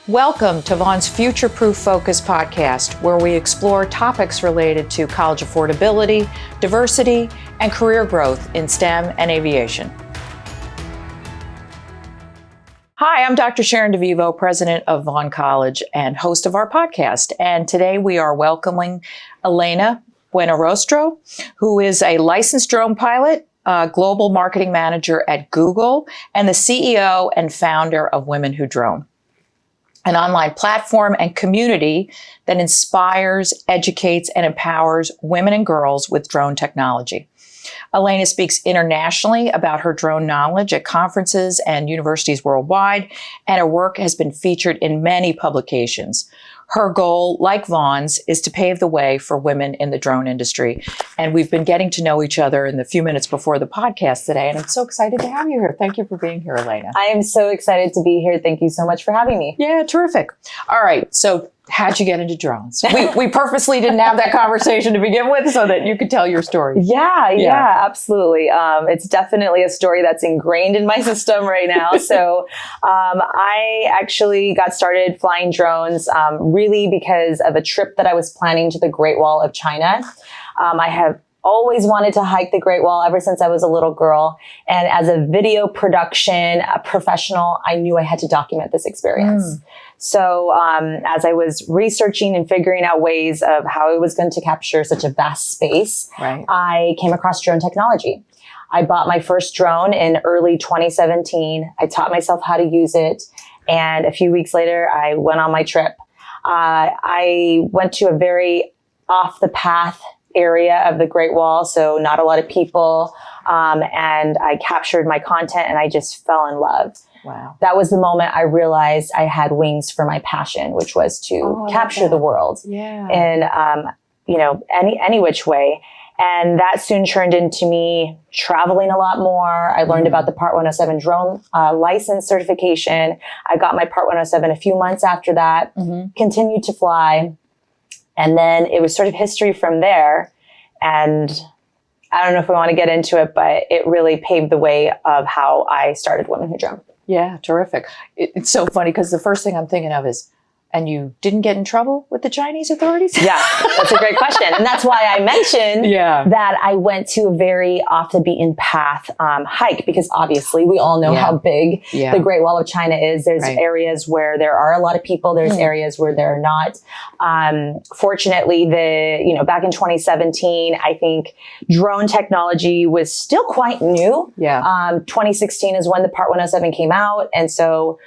Welcome to Vaughn's Future Proof Focus podcast, where we explore topics related to college affordability, diversity, and career growth in STEM and aviation. Hi, I'm Dr. Sharon DeVivo, president of Vaughn College and host of our podcast. And today we are welcoming Elena Buenrostro, who is a licensed drone pilot, global marketing manager at Google, and the CEO and founder of Women Who Drone, an online platform and community that inspires, educates, and empowers women and girls with drone technology. Elena speaks internationally about her drone knowledge at conferences and universities worldwide, and her work has been featured in many publications. Her goal, like Vaughn's, is to pave the way for women in the drone industry. And we've been getting to know each other in the few minutes before the podcast today, and I'm so excited to have you here. Thank you for being here, Elena. I am so excited to be here. Thank you so much for having me. Yeah, terrific. All right, so how'd you get into drones? We purposely didn't have that conversation to begin with so that you could tell your story. Yeah, absolutely. It's definitely a story that's ingrained in my system right now. So I actually got started flying drones really because of a trip that I was planning to the Great Wall of China. I have always wanted to hike the Great Wall ever since I was a little girl. And as a video production professional, I knew I had to document this experience. So as I was researching and figuring out ways of how I was going to capture such a vast space, I came across drone technology. I bought my first drone in early 2017. I taught myself how to use it. And a few weeks later, I went on my trip. I went to a very off the path area of the Great Wall, so not a lot of people, and I captured my content and I just fell in love. Wow. That was the moment I realized I had wings for my passion, which was to capture the world in any which way. And that soon turned into me traveling a lot more. I learned about the Part 107 drone license certification. I got my Part 107 a few months after that, continued to fly. And then it was sort of history from there. And I don't know if we want to get into it, but it really paved the way of how I started Women Who Drone. Yeah, terrific. It's so funny because the first thing I'm thinking of is, and you didn't get in trouble with the Chinese authorities? Yeah, that's a great question. And that's why I mentioned that I went to a very off the beaten path hike, because obviously we all know how big the Great Wall of China is. There's areas where there are a lot of people. There's areas where there are not. Fortunately, back in 2017, I think drone technology was still quite new. 2016 is when the Part 107 came out. And so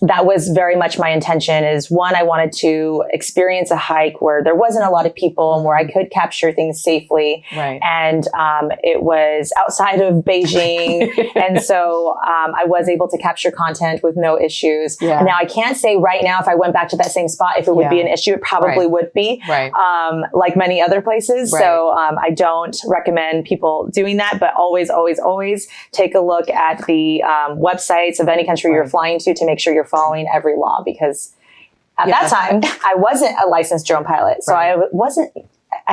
that was very much my intention. Is one, I wanted to experience a hike where there wasn't a lot of people and where I could capture things safely. And it was outside of Beijing. And so I was able to capture content with no issues. And now I can't say right now if I went back to that same spot, if it would be an issue. It probably would be, like many other places. So I don't recommend people doing that, but always, always, always take a look at the websites of any country you're flying to make sure you're following every law, because at that time I wasn't a licensed drone pilot. So I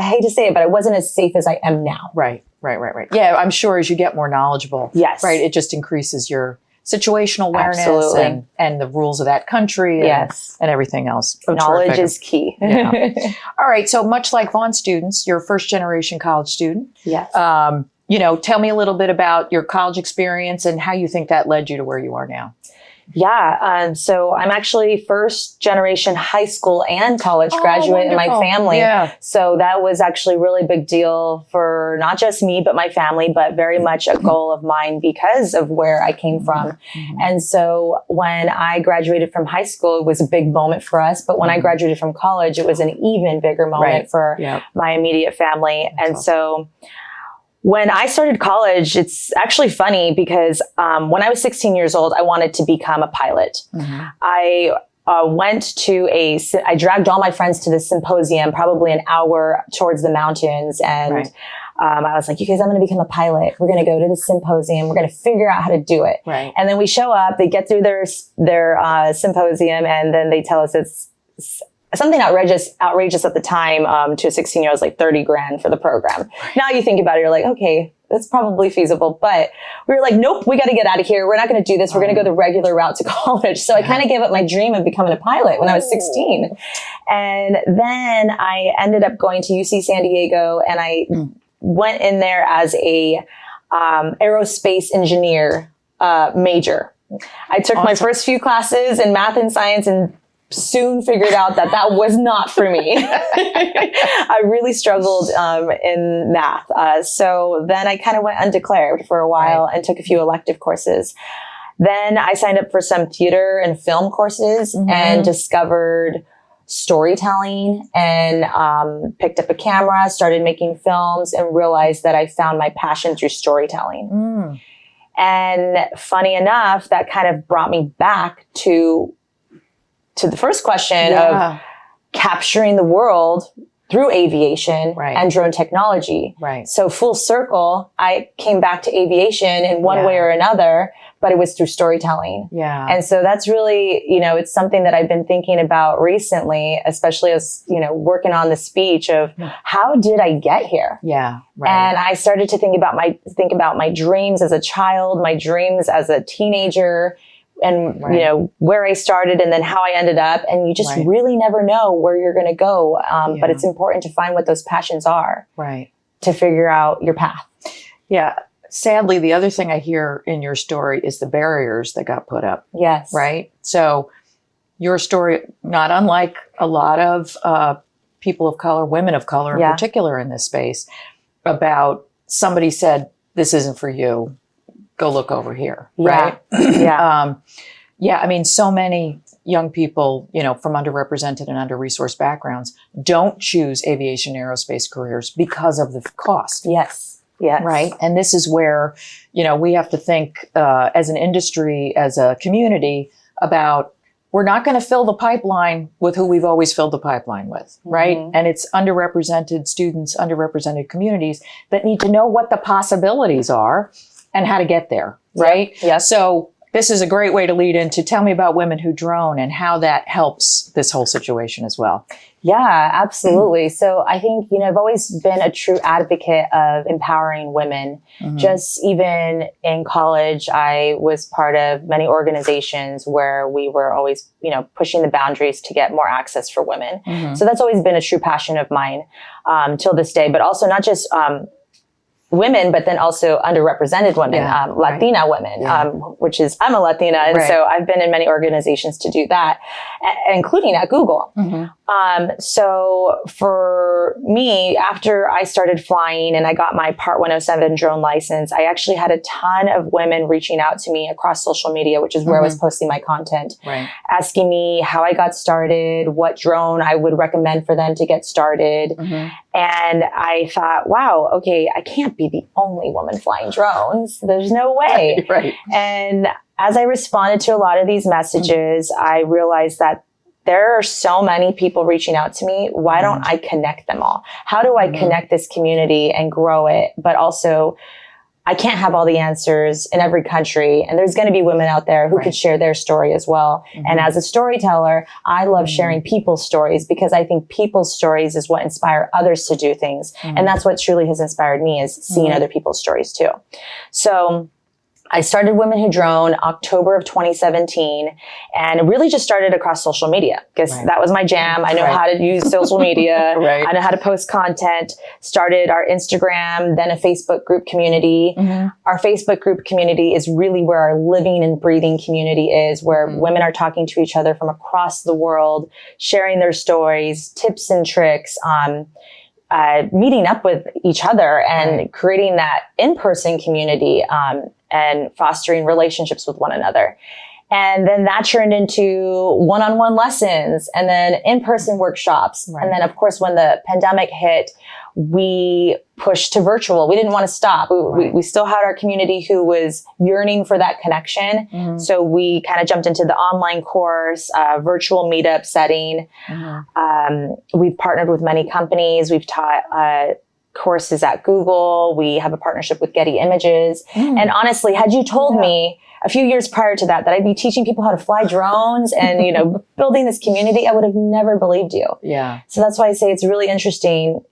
hate to say it, but I wasn't as safe as I am now. Right. Yeah, I'm sure as you get more knowledgeable, it just increases your situational awareness and the rules of that country and everything else. Knowledge is key. All right. So much like Vaughn students, you're a first generation college student. Tell me a little bit about your college experience and how you think that led you to where you are now. So I'm actually first generation high school and college graduate in my family. So that was actually a really big deal for not just me, but my family, but very much a goal of mine because of where I came from. And so when I graduated from high school, it was a big moment for us. But when I graduated from college, it was an even bigger moment for my immediate family. And so when I started college, it's actually funny because when I was 16 years old, I wanted to become a pilot. I dragged all my friends to this symposium, probably an hour towards the mountains. And I was like, you guys, I'm going to become a pilot. We're going to go to the symposium. We're going to figure out how to do it. And then we show up, they get through their symposium, and then they tell us it's something outrageous at the time to a 16-year-old was like 30 grand for the program. Now you think about it, you're like, okay, it's probably feasible. But we were like, nope, we got to get out of here. We're not going to do this. We're going to go the regular route to college. So I kind of gave up my dream of becoming a pilot when I was 16. And then I ended up going to UC San Diego, and I went in there as a aerospace engineer major. I took my first few classes in math and science and soon figured out that was not for me. I really struggled in math. So then I kind of went undeclared for a while and took a few elective courses. Then I signed up for some theater and film courses and discovered storytelling, and picked up a camera, started making films, and realized that I found my passion through storytelling. And funny enough, that kind of brought me back to the first question of capturing the world through aviation and drone technology. So full circle, I came back to aviation in one way or another, but it was through storytelling. And so that's really, it's something that I've been thinking about recently, especially as, working on the speech of how did I get here? And I started to think about my dreams as a child, my dreams as a teenager, and, where I started and then how I ended up. And you just really never know where you're going to go. But it's important to find what those passions are to figure out your path. Sadly, the other thing I hear in your story is the barriers that got put up. Right. So your story, not unlike a lot of people of color, women of color in particular in this space, about somebody said, this isn't for you. Go look over here. Right. I mean, so many young people, from underrepresented and under-resourced backgrounds don't choose aviation aerospace careers because of the cost. Right. And this is where, we have to think as an industry, as a community, about we're not going to fill the pipeline with who we've always filled the pipeline with. Right. And it's underrepresented students, underrepresented communities that need to know what the possibilities are and how to get there. Right. So this is a great way to lead into tell me about Women Who Drone and how that helps this whole situation as well. Yeah, absolutely. So I think, I've always been a true advocate of empowering women. Just even in college, I was part of many organizations where we were always, pushing the boundaries to get more access for women. So that's always been a true passion of mine till this day, but also not just women, but then also underrepresented women, Latina women, which is, I'm a Latina. And so I've been in many organizations to do that, including at Google. So for me, after I started flying and I got my Part 107 drone license, I actually had a ton of women reaching out to me across social media, which is where I was posting my content, asking me how I got started, what drone I would recommend for them to get started. And I thought, wow, okay, I can't be the only woman flying drones. There's no way. And as I responded to a lot of these messages, I realized that there are so many people reaching out to me. Why don't I connect them all? How do I connect this community and grow it? But also, I can't have all the answers in every country. And there's going to be women out there who could share their story as well. And as a storyteller, I love sharing people's stories because I think people's stories is what inspire others to do things. And that's what truly has inspired me, is seeing other people's stories too. So I started Women Who Drone October of 2017, and it really just started across social media because that was my jam. I know how to use social media. I know how to post content. Started our Instagram, then a Facebook group community. Our Facebook group community is really where our living and breathing community is, where women are talking to each other from across the world, sharing their stories, tips and tricks, meeting up with each other and creating that in-person community, and fostering relationships with one another. And then that turned into one-on-one lessons and then in-person workshops. And then, of course, when the pandemic hit, we pushed to virtual. We didn't want to stop. We still had our community who was yearning for that connection. So we kind of jumped into the online course, virtual meetup setting. We've partnered with many companies. We've taught courses at Google. We have a partnership with Getty Images. And honestly, had you told me a few years prior to that I'd be teaching people how to fly drones and, building this community, I would have never believed you. So that's why I say it's really interesting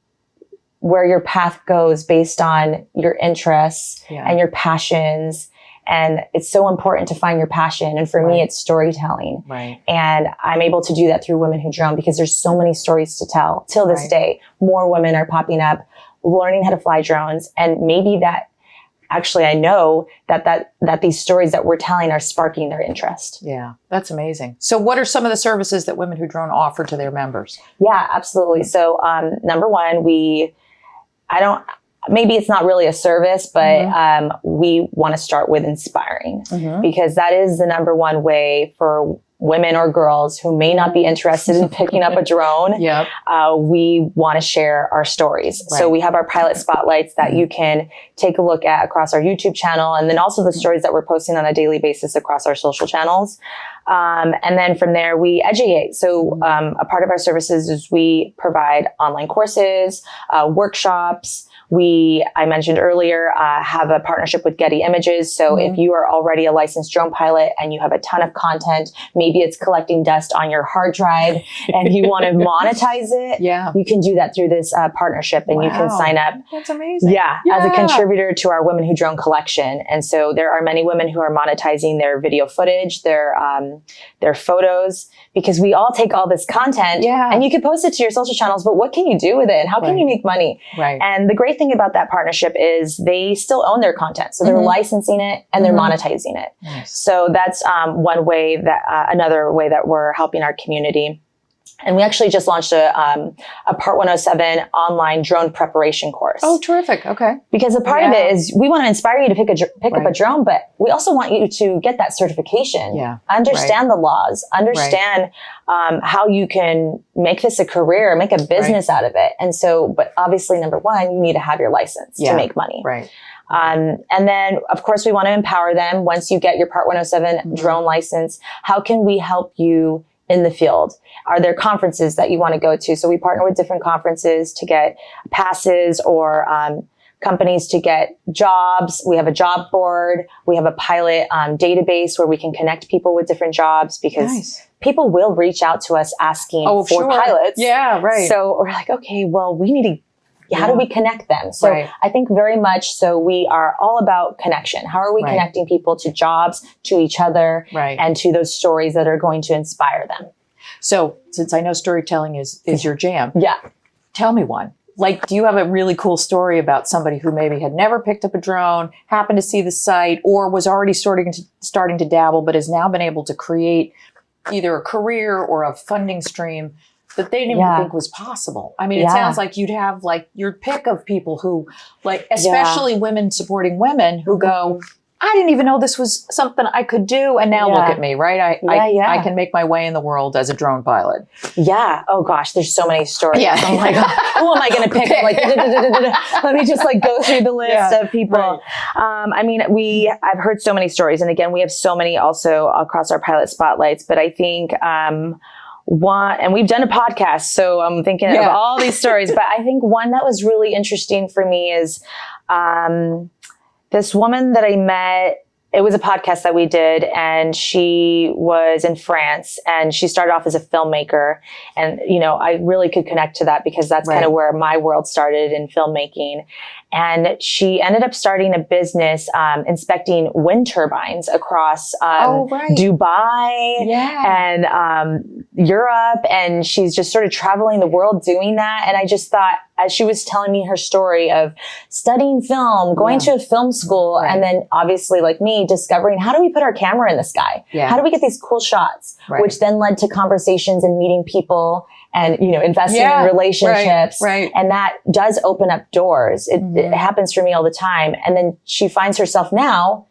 where your path goes based on your interests and your passions. And it's so important to find your passion. And for me, it's storytelling. Right. And I'm able to do that through Women Who Drone because there's so many stories to tell. Till this day, more women are popping up, learning how to fly drones. And maybe that, actually, I know that these stories that we're telling are sparking their interest. Yeah, that's amazing. So what are some of the services that Women Who Drone offer to their members? Yeah, absolutely. So number one, maybe it's not really a service, but we want to start with inspiring because that is the number one way for women or girls who may not be interested in picking up a drone. We want to share our stories. So we have our pilot spotlights that you can take a look at across our YouTube channel, and then also the stories that we're posting on a daily basis across our social channels. And then from there, we educate. So a part of our services is we provide online courses, workshops. I mentioned earlier, have a partnership with Getty Images. So if you are already a licensed drone pilot and you have a ton of content, maybe it's collecting dust on your hard drive and you want to monetize it, you can do that through this partnership, and you can sign up. That's amazing. As a contributor to our Women Who Drone collection. And so there are many women who are monetizing their video footage, their photos, because we all take all this content and you can post it to your social channels, but what can you do with it? And how can you make money? And the great thing about that partnership is they still own their content. So they're licensing it and they're monetizing it. So that's one way that, another way that we're helping our community. And we actually just launched a Part 107 online drone preparation course. Oh, terrific. Okay. Because a part of it is we want to inspire you to pick up a drone, but we also want you to get that certification. Understand the laws, understand how you can make this a career, make a business out of it. And so, but obviously, number one, you need to have your license to make money. And then, of course, we want to empower them. Once you get your Part 107 drone license, how can we help you in the field? Are there conferences that you want to go to? So we partner with different conferences to get passes, or companies to get jobs. We have a job board. We have a pilot database where we can connect people with different jobs, because people will reach out to us asking for pilots. So we're like, okay, well, we need to, how do we connect them? So I think very much so we are all about connection. How are we connecting people to jobs, to each other, and to those stories that are going to inspire them? So since I know storytelling is your jam, tell me one. Like, do you have a really cool story about somebody who maybe had never picked up a drone, happened to see the site, or was already starting to dabble, but has now been able to create either a career or a funding stream that they didn't even think was possible? I mean, it sounds like you'd have like your pick of people who, like, especially women supporting women who go, I didn't even know this was something I could do. And now look at me, right? I can make my way in the world as a drone pilot. Oh gosh, there's so many stories. I'm like, who am I going to pick? Like, let me just like go through the list of people. I mean, I've heard so many stories. And again, we have so many also across our pilot spotlights, but I think, one, and we've done a podcast, so I'm thinking of all these stories, but I think one that was really interesting for me is, this woman that I met. It was a podcast that we did, and she was in France, and she started off as a filmmaker. And, you know, I really could connect to that because that's kind of where my world started in filmmaking. And she ended up starting a business inspecting wind turbines across Dubai and Europe. And she's just sort of traveling the world doing that. And I just thought, as she was telling me her story of studying film, going to a film school, and then obviously like me, discovering how do we put our camera in the sky? How do we get these cool shots? Which then led to conversations and meeting people and, you know, investing in relationships. And that does open up doors. It happens for me all the time. And then she finds herself now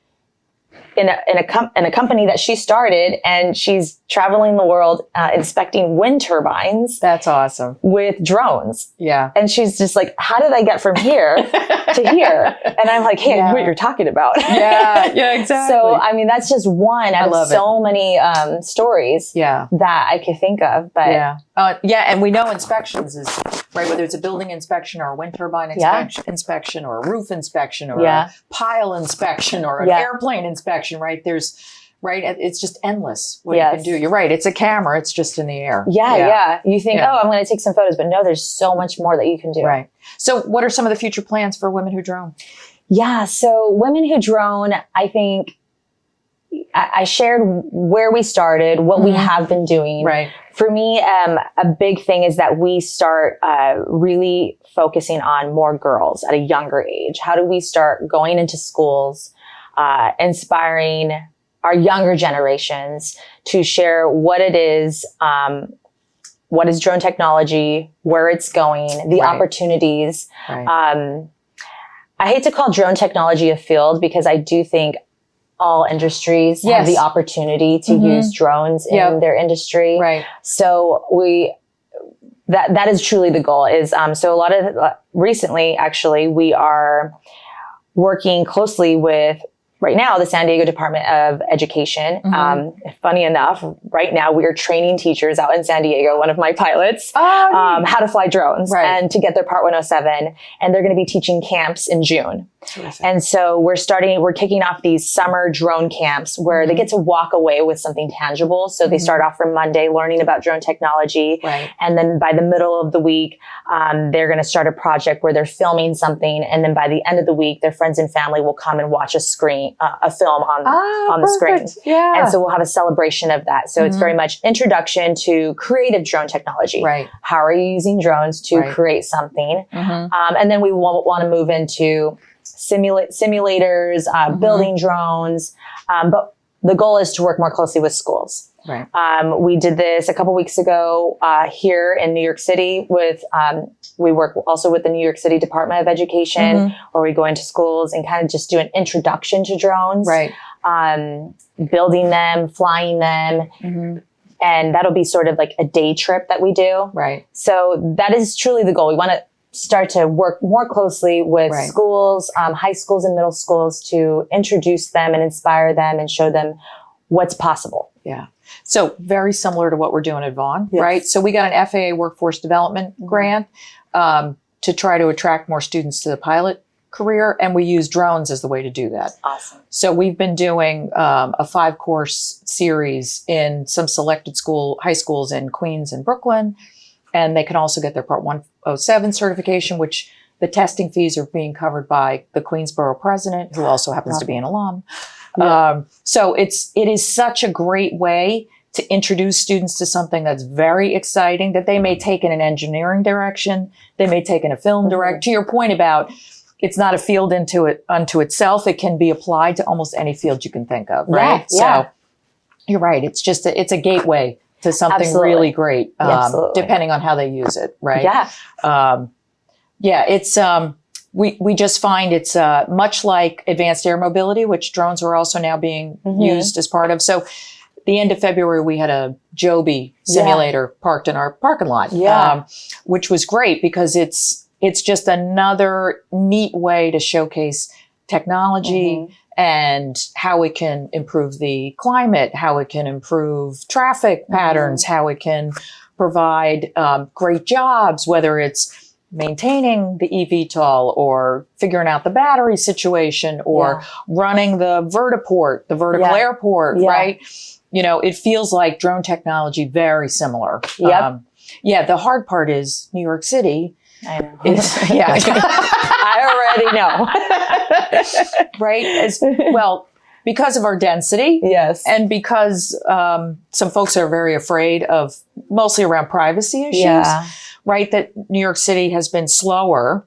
in a company that she started, and she's traveling the world inspecting wind turbines. That's awesome. With drones. And she's just like, how did I get from here to here? And I'm like, hey, I know what you're talking about. Exactly. So, I mean, that's just one out of so many stories that I could think of. But and we know inspections is, right, whether it's a building inspection or a wind turbine inspection or a roof inspection or a pile inspection or an airplane inspection, right? There's Right? It's just endless what you can do. You're right. It's a camera. It's just in the air. Yeah. You think, oh, I'm going to take some photos, but no, there's so much more that you can do. Right. So what are some of the future plans for Women Who Drone? Yeah. So Women Who Drone, I think I shared where we started, what we have been doing. Right. For me, a big thing is that we start really focusing on more girls at a younger age. How do we start going into schools, inspiring our younger generations to share what it is, what is drone technology, where it's going, the opportunities. Right. I hate to call drone technology a field because I do think all industries have the opportunity to use drones in their industry. Right. So that is truly the goal is, so a lot of, recently, actually, we are working closely with, right now, the San Diego Department of Education. Funny enough, right now we are training teachers out in San Diego, one of my pilots, how to fly drones and to get their Part 107. And they're going to be teaching camps in June. Terrific. And so we're kicking off these summer drone camps where they get to walk away with something tangible. So they start off from Monday learning about drone technology. Right. And then by the middle of the week, they're going to start a project where they're filming something. And then by the end of the week, their friends and family will come and watch a film on the screen. Yeah. And so we'll have a celebration of that. So it's very much introduction to creative drone technology. Right. How are you using drones to create something? And then we want to move into simulators, building drones. But the goal is to work more closely with schools. Right. We did this a couple weeks ago here in New York City with, we work also with the New York City Department of Education, where we go into schools and kind of just do an introduction to drones. Right. Building them, flying them. And that'll be sort of like a day trip that we do. Right. So that is truly the goal. We want to start to work more closely with schools, high schools and middle schools to introduce them and inspire them and show them what's possible. Yeah. So very similar to what we're doing at Vaughn, right? So we got an FAA workforce development grant to try to attract more students to the pilot career. And we use drones as the way to do that. Awesome. So we've been doing a 5-course series in some selected high schools in Queens and Brooklyn. And they can also get their Part 107 certification, which the testing fees are being covered by the Queensborough president, who also happens to be an alum. So it is such a great way to introduce students to something that's very exciting that they may take in an engineering direction. They may take in a film direction. To your point about it's not a field unto itself. It can be applied to almost any field you can think of, right? So you're right. It's just it's a gateway to something really great, depending on how they use it, right? Yeah. It's, we just find it's much like advanced air mobility, which drones are also now being used as part of. So the end of February, we had a Joby simulator parked in our parking lot, which was great because it's just another neat way to showcase technology and how it can improve the climate, how it can improve traffic patterns, how it can provide great jobs, whether it's maintaining the eVTOL or figuring out the battery situation or running the vertiport, the vertical airport, right? You know, it feels like drone technology very similar. The hard part is New York City. I know. I already know. Right? Because of our density. Yes. And because some folks are very afraid of, mostly around privacy issues, right? That New York City has been slower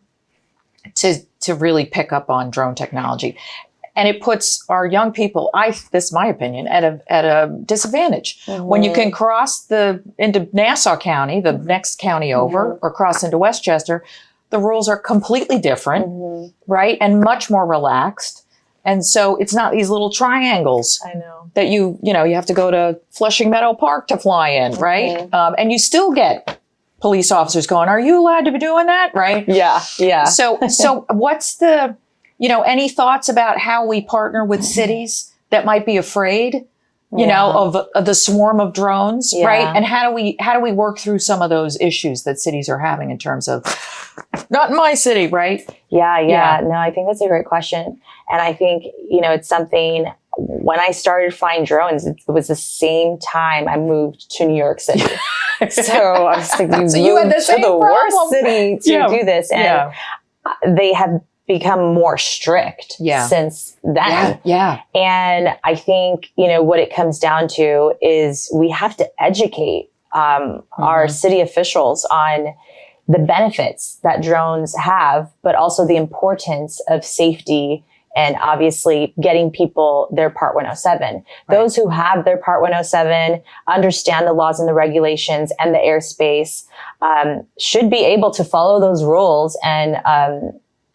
to really pick up on drone technology. And it puts our young people, this is my opinion, at a disadvantage. When you can cross into Nassau County, the next county over, or cross into Westchester, the rules are completely different, right? And much more relaxed. And so it's not these little triangles that you have to go to Flushing Meadow Park to fly in, right? And you still get police officers going, are you allowed to be doing that? Right? Yeah. So what's any thoughts about how we partner with cities that might be afraid, of the swarm of drones, right? And how do we work through some of those issues that cities are having in terms of, not in my city, right? Yeah. No, I think that's a great question. And I think, it's something when I started flying drones, it was the same time I moved to New York City. So I was like, so you had the same problem. Worst city to do this. And they have become more strict since then. And I think, what it comes down to is we have to educate our city officials on the benefits that drones have, but also the importance of safety and obviously getting people their Part 107. Right. Those who have their Part 107 understand the laws and the regulations and the airspace, should be able to follow those rules and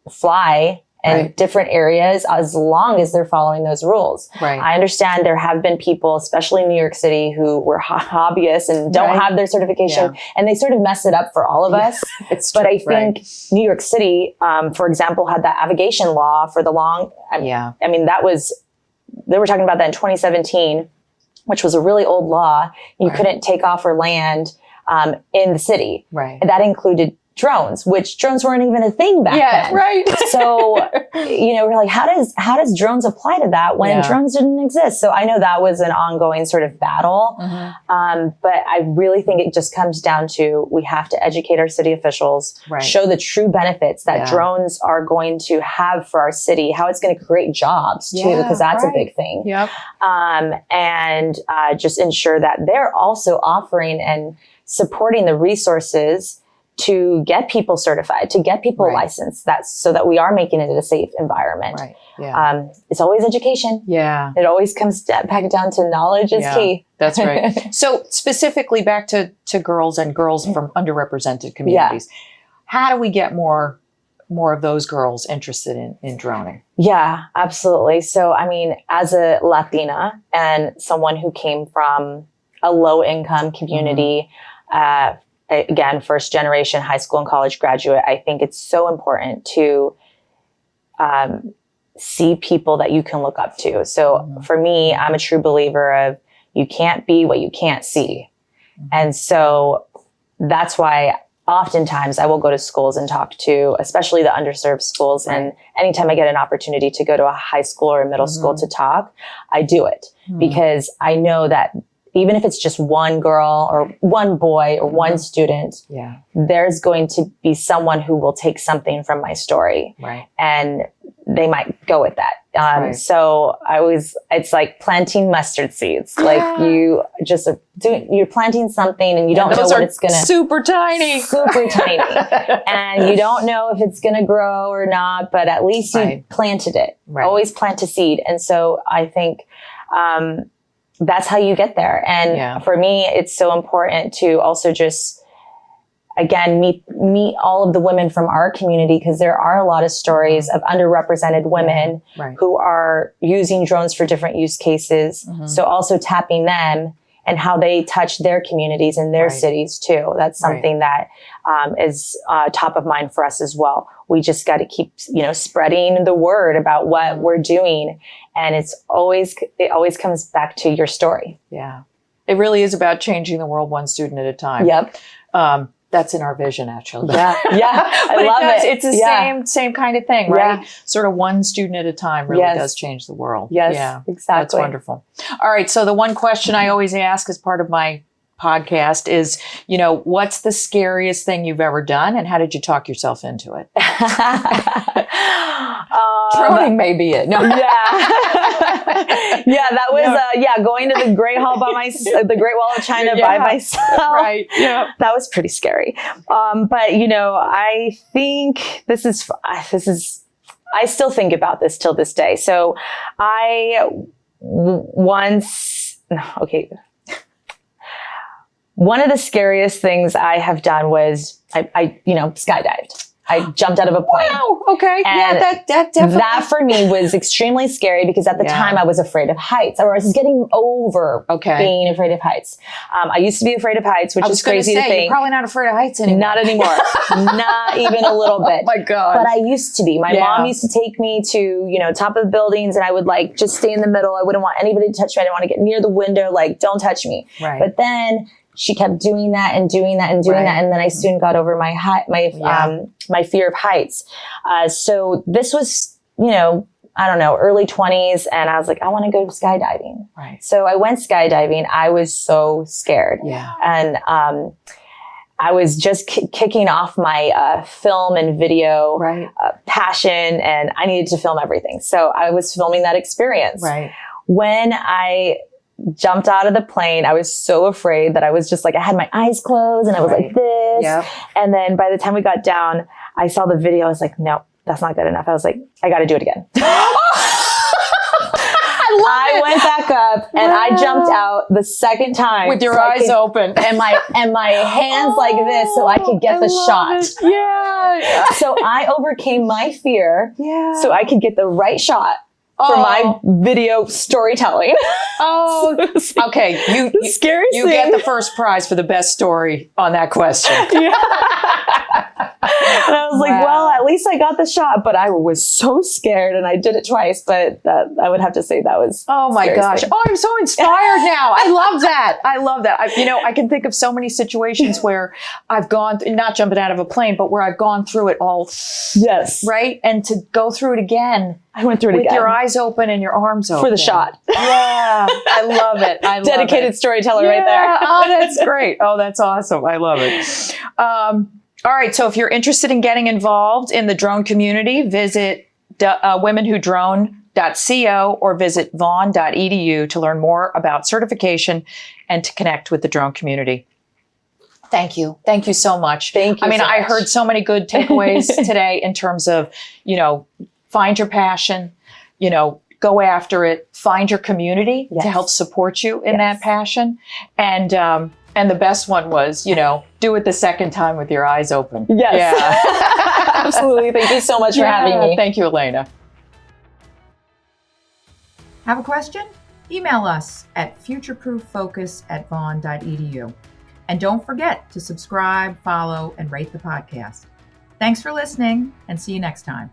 fly in different areas as long as they're following those rules. Right. I understand there have been people, especially in New York City, who were hobbyists and don't have their certification, and they sort of mess it up for all of us. But I think New York City, for example, had that aviation law for the long, I mean, they were talking about that in 2017, which was a really old law. You couldn't take off or land in the city. Right. And that included drones, which drones weren't even a thing back then. Right. So, we're like, how does drones apply to that when drones didn't exist? So I know that was an ongoing sort of battle. But I really think it just comes down to, we have to educate our city officials, show the true benefits that drones are going to have for our city, how it's going to create jobs too, because that's a big thing. And just ensure that they're also offering and supporting the resources to get people certified, to get people licensed, so that we are making it a safe environment. It's always education. It always comes back down to knowledge is key. That's right. So specifically back to girls and girls from underrepresented communities, how do we get more of those girls interested in droning? Yeah, absolutely. So, I mean, as a Latina and someone who came from a low income community, again, first generation high school and college graduate, I think it's so important to see people that you can look up to. So for me, I'm a true believer of you can't be what you can't see. And so that's why oftentimes I will go to schools and talk to, especially the underserved schools. And anytime I get an opportunity to go to a high school or a middle school to talk, I do it because I know that even if it's just one girl or one boy or one student, there's going to be someone who will take something from my story and they might go with that. So it's like planting mustard seeds. Like you just you're planting something and you don't know what it's going to. Super tiny. And you don't know if it's going to grow or not, but at least you planted it. Always plant a seed. And so I think, that's how you get there. And for me, it's so important to also just, again, meet all of the women from our community, because there are a lot of stories of underrepresented women who are using drones for different use cases. So also tapping them and how they touch their communities and their cities too. That's something that is top of mind for us as well. We just got to keep, spreading the word about what we're doing. And it always comes back to your story. Yeah. It really is about changing the world one student at a time. Yep. That's in our vision, actually. Yeah. I love it. It's the same kind of thing, right? Sort of one student at a time really does change the world. Yes, exactly. That's wonderful. All right. So the one question I always ask as part of my podcast is, what's the scariest thing you've ever done and how did you talk yourself into it? Droning may be it. No. That was going to the Great Hall the Great Wall of China by myself. Right. Yeah. That was pretty scary. But I think this is I still think about this till this day. So one of the scariest things I have done was I skydived. I jumped out of a plane. Wow. Okay. And that definitely. That for me was extremely scary because at the time I was afraid of heights. I was getting over being afraid of heights. I used to be afraid of heights, which is crazy to think. You're probably not afraid of heights anymore. Not anymore. Not even a little bit. Oh my God. But I used to be. My mom used to take me to, top of buildings and I would just stay in the middle. I wouldn't want anybody to touch me. I didn't want to get near the window. Don't touch me. Right. But then she kept doing that and doing that and doing that. And then I soon got over my fear of heights. So this was, I don't know, early 20s. And I was like, I want to go skydiving. Right. So I went skydiving. I was so scared. Yeah. And I was just kicking off my film and video passion, and I needed to film everything. So I was filming that experience. Right. When I jumped out of the plane, I was so afraid that I was just like, I had my eyes closed and I was like this. Yep. And then by the time we got down, I saw the video. I was like, no, that's not good enough. I was like, I got to do it again. I went back up and I jumped out the second time with your eyes open and my hands like this so I could get the shot. Yeah. So I overcame my fear so I could get the right shot for my video storytelling. Oh, okay. You get the first prize for the best story on that question. Yeah. And I was like, well, at least I got the shot, but I was so scared and I did it twice, but I would have to say that was oh my gosh. Oh, I'm so inspired now. I love that. I love that. I can think of so many situations where I've gone, not jumping out of a plane, but where I've gone through it all. Yes. Right. And to go through it again. I went through it with again. your eyes open and your arms open. For the shot. Yeah. I love it. I love Dedicated storyteller right there. Oh, that's great. Oh, that's awesome. I love it. All right. So if you're interested in getting involved in the drone community, visit womenwhodrone.co or visit vaughn.edu to learn more about certification and to connect with the drone community. Thank you. Thank you so much. Thank you. I heard so many good takeaways today in terms of, find your passion, go after it, find your community to help support you in that passion. And the best one was, do it the second time with your eyes open. Yes. Yeah. Absolutely. Thank you so much for having me. Thank you, Elena. Have a question? Email us at futureprooffocus@vaughn.edu. And don't forget to subscribe, follow, and rate the podcast. Thanks for listening, and see you next time.